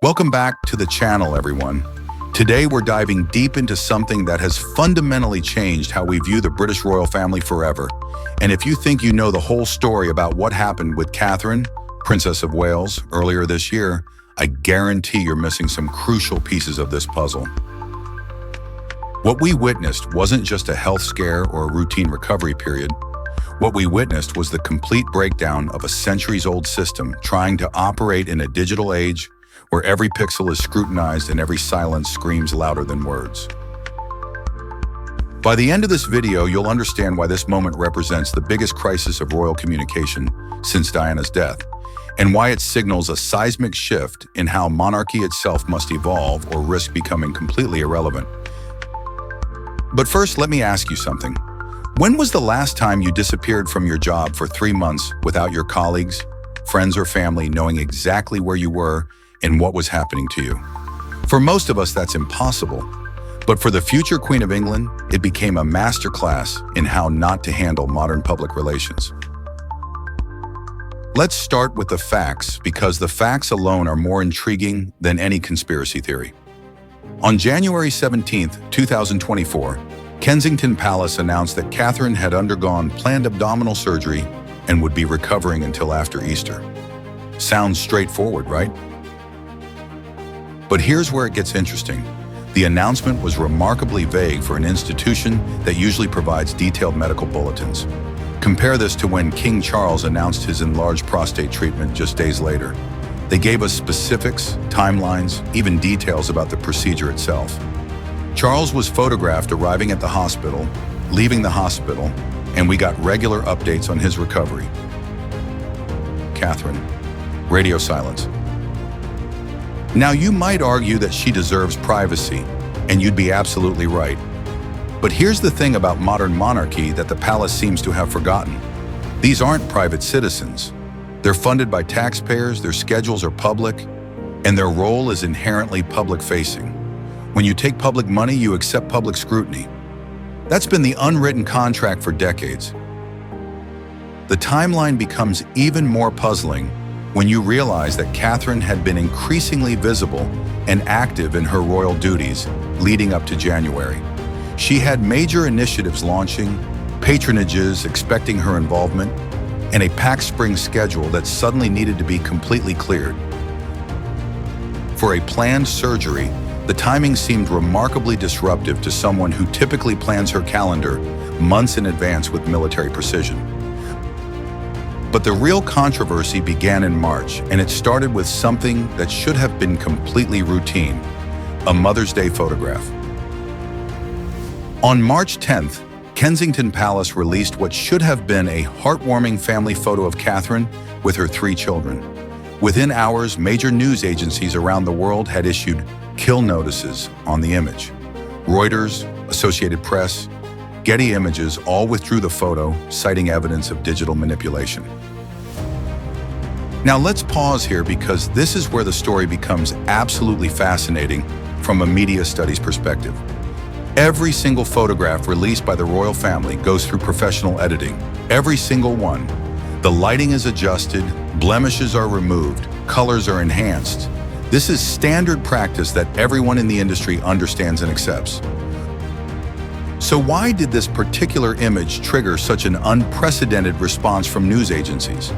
Welcome back to the channel, everyone. Today we're diving deep into something that has fundamentally changed how we view the British royal family forever. And if you think you know the whole story about what happened with Catherine, Princess of Wales, earlier this year, I guarantee you're missing some crucial pieces of this puzzle. What we witnessed wasn't just a health scare or a routine recovery period. What we witnessed was the complete breakdown of a centuries-old system trying to operate in a digital age where every pixel is scrutinized and every silence screams louder than words. By the end of this video, you'll understand why this moment represents the biggest crisis of royal communication since Diana's death, and why it signals a seismic shift in how monarchy itself must evolve or risk becoming completely irrelevant. But first, let me ask you something. When was the last time you disappeared from your job for 3 months without your colleagues, friends, or family knowing exactly where you were and what was happening to you? For most of us, that's impossible. But for the future Queen of England, it became a masterclass in how not to handle modern public relations. Let's start with the facts, because the facts alone are more intriguing than any conspiracy theory. On January 17, 2024, Kensington Palace announced that Catherine had undergone planned abdominal surgery and would be recovering until after Easter. Sounds straightforward, right? But here's where it gets interesting. The announcement was remarkably vague for an institution that usually provides detailed medical bulletins. Compare this to when King Charles announced his enlarged prostate treatment just days later. They gave us specifics, timelines, even details about the procedure itself. Charles was photographed arriving at the hospital, leaving the hospital, and we got regular updates on his recovery. Catherine, radio silence. Now, you might argue that she deserves privacy, and you'd be absolutely right. But here's the thing about modern monarchy that the palace seems to have forgotten. These aren't private citizens. They're funded by taxpayers, their schedules are public, and their role is inherently public-facing. When you take public money, you accept public scrutiny. That's been the unwritten contract for decades. The timeline becomes even more puzzling when you realize that Catherine had been increasingly visible and active in her royal duties leading up to January. She had major initiatives launching, patronages expecting her involvement, and a packed spring schedule that suddenly needed to be completely cleared. For a planned surgery, the timing seemed remarkably disruptive to someone who typically plans her calendar months in advance with military precision. But the real controversy began in March, and it started with something that should have been completely routine: a Mother's Day photograph. On March 10th, Kensington Palace released what should have been a heartwarming family photo of Catherine with her 3 children. Within hours, major news agencies around the world had issued kill notices on the image. Reuters, Associated Press, Getty Images all withdrew the photo, citing evidence of digital manipulation. Now let's pause here, because this is where the story becomes absolutely fascinating from a media studies perspective. Every single photograph released by the royal family goes through professional editing. Every single one. The lighting is adjusted, blemishes are removed, colors are enhanced. This is standard practice that everyone in the industry understands and accepts. So why did this particular image trigger such an unprecedented response from news agencies?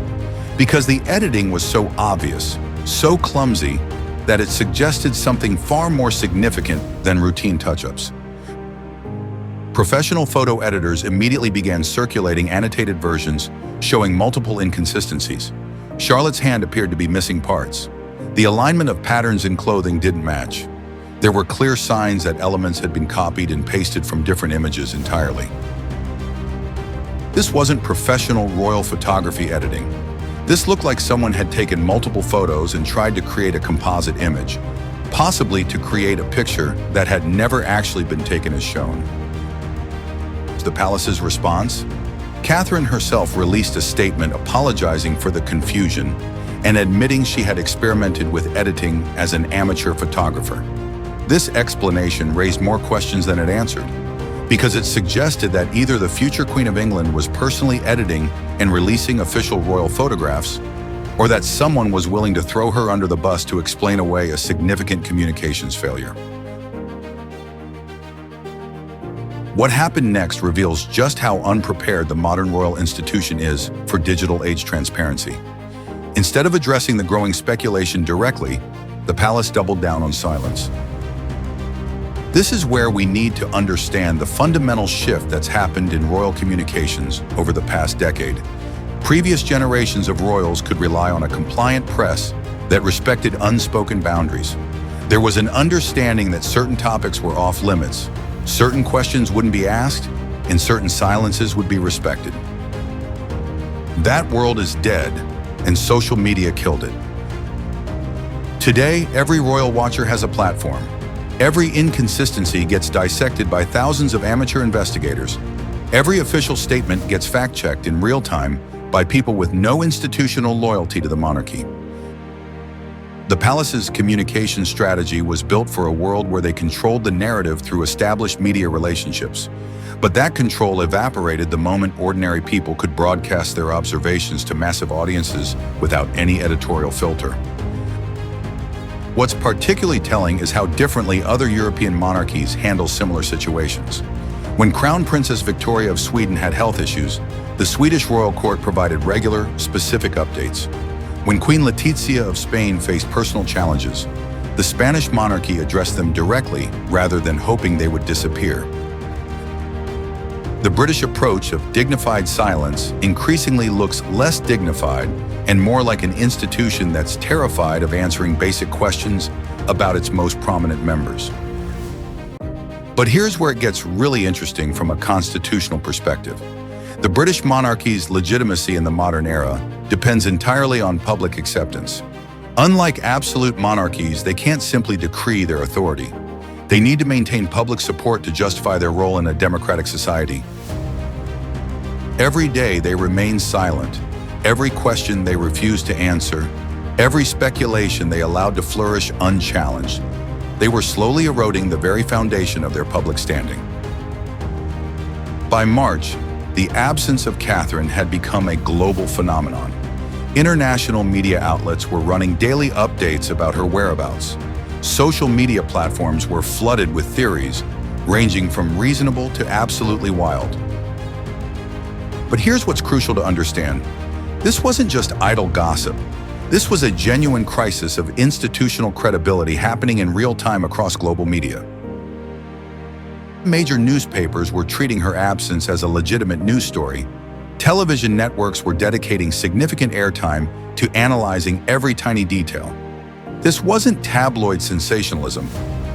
Because the editing was so obvious, so clumsy, that it suggested something far more significant than routine touch-ups. Professional photo editors immediately began circulating annotated versions showing multiple inconsistencies. Charlotte's hand appeared to be missing parts. The alignment of patterns in clothing didn't match. There were clear signs that elements had been copied and pasted from different images entirely. This wasn't professional royal photography editing. This looked like someone had taken multiple photos and tried to create a composite image, possibly to create a picture that had never actually been taken as shown. The palace's response? Catherine herself released a statement apologizing for the confusion and admitting she had experimented with editing as an amateur photographer. This explanation raised more questions than it answered, because it suggested that either the future Queen of England was personally editing and releasing official royal photographs, or that someone was willing to throw her under the bus to explain away a significant communications failure. What happened next reveals just how unprepared the modern royal institution is for digital age transparency. Instead of addressing the growing speculation directly, the palace doubled down on silence. This is where we need to understand the fundamental shift that's happened in royal communications over the past decade. Previous generations of royals could rely on a compliant press that respected unspoken boundaries. There was an understanding that certain topics were off limits, certain questions wouldn't be asked, and certain silences would be respected. That world is dead, and social media killed it. Today, every royal watcher has a platform. Every inconsistency gets dissected by thousands of amateur investigators. Every official statement gets fact-checked in real time by people with no institutional loyalty to the monarchy. The palace's communication strategy was built for a world where they controlled the narrative through established media relationships. But that control evaporated the moment ordinary people could broadcast their observations to massive audiences without any editorial filter. What's particularly telling is how differently other European monarchies handle similar situations. When Crown Princess Victoria of Sweden had health issues, the Swedish royal court provided regular, specific updates. When Queen Letizia of Spain faced personal challenges, the Spanish monarchy addressed them directly rather than hoping they would disappear. The British approach of dignified silence increasingly looks less dignified and more like an institution that's terrified of answering basic questions about its most prominent members. But here's where it gets really interesting from a constitutional perspective. The British monarchy's legitimacy in the modern era depends entirely on public acceptance. Unlike absolute monarchies, they can't simply decree their authority. They need to maintain public support to justify their role in a democratic society. Every day they remain silent. Every question they refuse to answer. Every speculation they allowed to flourish unchallenged. They were slowly eroding the very foundation of their public standing. By March, the absence of Catherine had become a global phenomenon. International media outlets were running daily updates about her whereabouts. Social media platforms were flooded with theories, ranging from reasonable to absolutely wild. But here's what's crucial to understand. This wasn't just idle gossip. This was a genuine crisis of institutional credibility happening in real time across global media. Major newspapers were treating her absence as a legitimate news story. Television networks were dedicating significant airtime to analyzing every tiny detail. This wasn't tabloid sensationalism.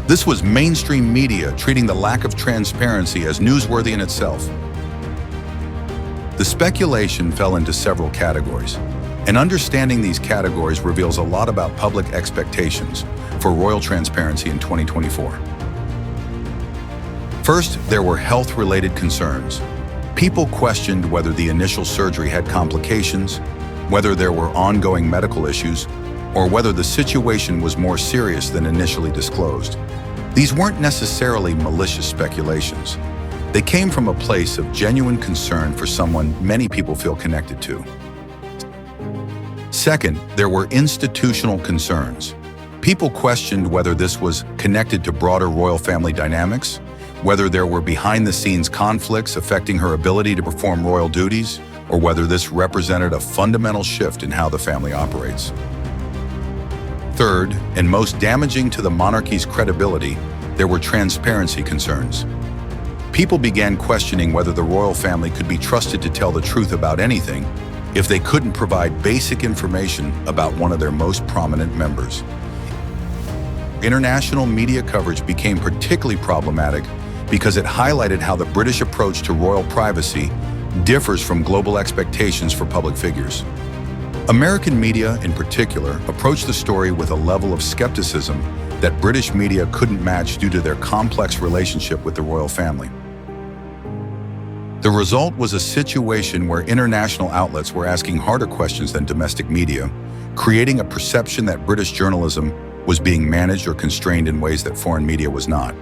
This was mainstream media treating the lack of transparency as newsworthy in itself. The speculation fell into several categories, and understanding these categories reveals a lot about public expectations for royal transparency in 2024. First, there were health-related concerns. People questioned whether the initial surgery had complications, whether there were ongoing medical issues, or whether the situation was more serious than initially disclosed. These weren't necessarily malicious speculations. They came from a place of genuine concern for someone many people feel connected to. Second, there were institutional concerns. People questioned whether this was connected to broader royal family dynamics, whether there were behind-the-scenes conflicts affecting her ability to perform royal duties, or whether this represented a fundamental shift in how the family operates. Third, and most damaging to the monarchy's credibility, there were transparency concerns. People began questioning whether the royal family could be trusted to tell the truth about anything if they couldn't provide basic information about one of their most prominent members. International media coverage became particularly problematic because it highlighted how the British approach to royal privacy differs from global expectations for public figures. American media, in particular, approached the story with a level of skepticism that British media couldn't match due to their complex relationship with the royal family. The result was a situation where international outlets were asking harder questions than domestic media, creating a perception that British journalism was being managed or constrained in ways that foreign media was not.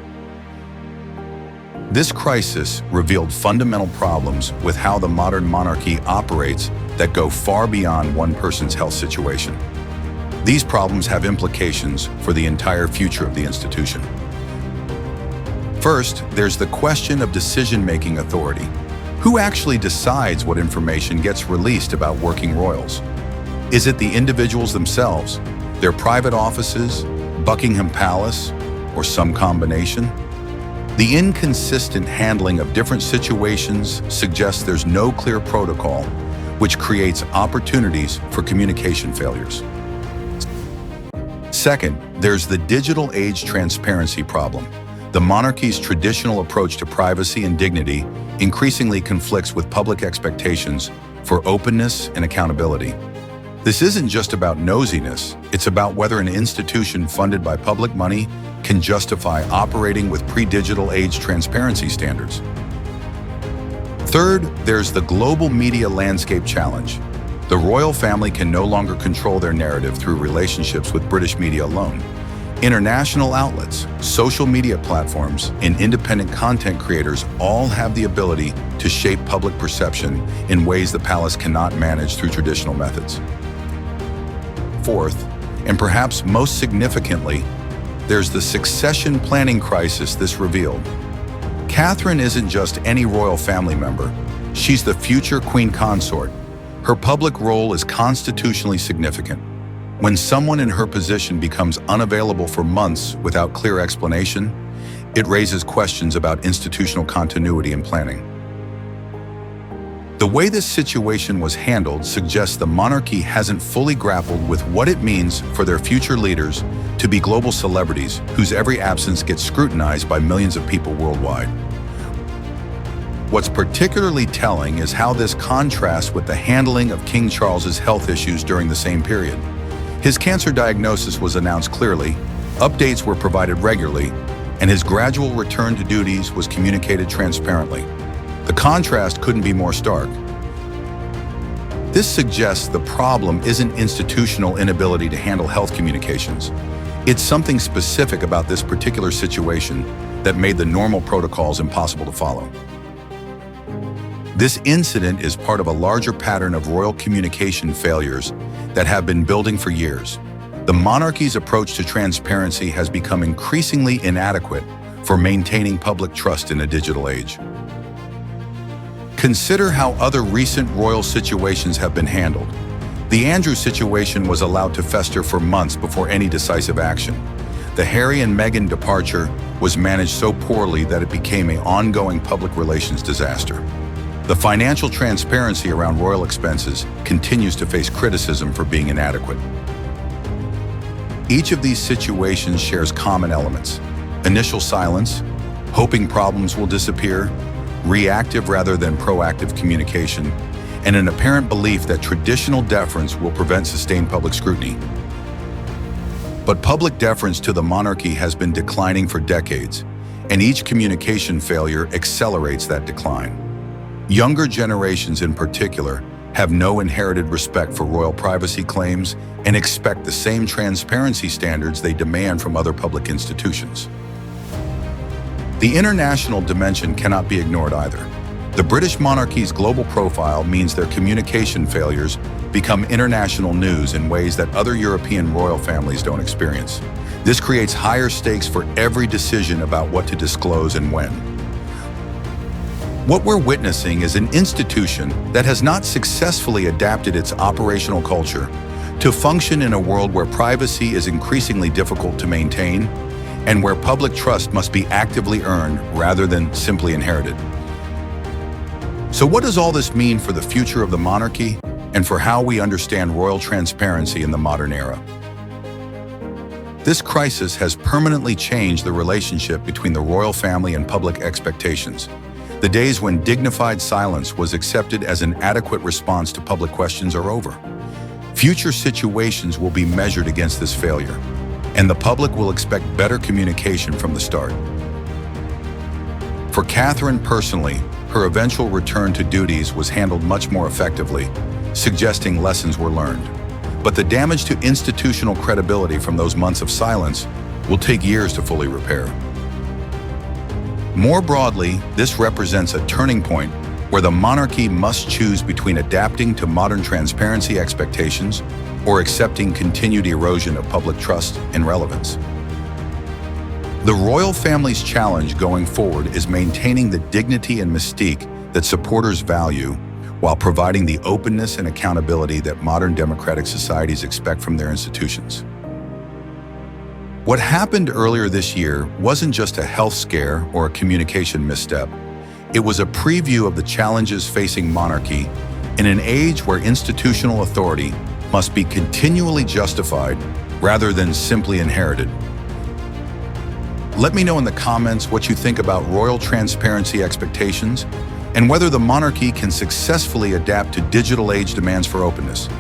This crisis revealed fundamental problems with how the modern monarchy operates that go far beyond one person's health situation. These problems have implications for the entire future of the institution. First, there's the question of decision-making authority. Who actually decides what information gets released about working royals? Is it the individuals themselves, their private offices, Buckingham Palace, or some combination? The inconsistent handling of different situations suggests there's no clear protocol, which creates opportunities for communication failures. Second, there's the digital age transparency problem. The monarchy's traditional approach to privacy and dignity increasingly conflicts with public expectations for openness and accountability. This isn't just about nosiness, it's about whether an institution funded by public money can justify operating with pre-digital age transparency standards. Third, there's the global media landscape challenge. The royal family can no longer control their narrative through relationships with British media alone. International outlets, social media platforms, and independent content creators all have the ability to shape public perception in ways the palace cannot manage through traditional methods. Fourth, and perhaps most significantly, there's the succession planning crisis this revealed. Catherine isn't just any royal family member. She's the future Queen Consort. Her public role is constitutionally significant. When someone in her position becomes unavailable for months without clear explanation, it raises questions about institutional continuity and planning. The way this situation was handled suggests the monarchy hasn't fully grappled with what it means for their future leaders to be global celebrities whose every absence gets scrutinized by millions of people worldwide. What's particularly telling is how this contrasts with the handling of King Charles's health issues during the same period. His cancer diagnosis was announced clearly, updates were provided regularly, and his gradual return to duties was communicated transparently. The contrast couldn't be more stark. This suggests the problem isn't institutional inability to handle health communications. It's something specific about this particular situation that made the normal protocols impossible to follow. This incident is part of a larger pattern of royal communication failures that have been building for years. The monarchy's approach to transparency has become increasingly inadequate for maintaining public trust in a digital age. Consider how other recent royal situations have been handled. The Andrew situation was allowed to fester for months before any decisive action. The Harry and Meghan departure was managed so poorly that it became an ongoing public relations disaster. The financial transparency around royal expenses continues to face criticism for being inadequate. Each of these situations shares common elements: initial silence, hoping problems will disappear, reactive rather than proactive communication, and an apparent belief that traditional deference will prevent sustained public scrutiny. But public deference to the monarchy has been declining for decades, and each communication failure accelerates that decline. Younger generations in particular have no inherited respect for royal privacy claims and expect the same transparency standards they demand from other public institutions. The international dimension cannot be ignored either. The British monarchy's global profile means their communication failures become international news in ways that other European royal families don't experience. This creates higher stakes for every decision about what to disclose and when. What we're witnessing is an institution that has not successfully adapted its operational culture to function in a world where privacy is increasingly difficult to maintain and where public trust must be actively earned rather than simply inherited. So what does all this mean for the future of the monarchy and for how we understand royal transparency in the modern era? This crisis has permanently changed the relationship between the royal family and public expectations. The days when dignified silence was accepted as an adequate response to public questions are over. Future situations will be measured against this failure, and the public will expect better communication from the start. For Catherine personally, her eventual return to duties was handled much more effectively, suggesting lessons were learned. But the damage to institutional credibility from those months of silence will take years to fully repair. More broadly, this represents a turning point where the monarchy must choose between adapting to modern transparency expectations or accepting continued erosion of public trust and relevance. The royal family's challenge going forward is maintaining the dignity and mystique that supporters value while providing the openness and accountability that modern democratic societies expect from their institutions. What happened earlier this year wasn't just a health scare or a communication misstep. It was a preview of the challenges facing monarchy in an age where institutional authority must be continually justified rather than simply inherited. Let me know in the comments what you think about royal transparency expectations and whether the monarchy can successfully adapt to digital age demands for openness.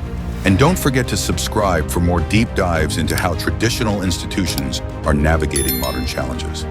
And don't forget to subscribe for more deep dives into how traditional institutions are navigating modern challenges.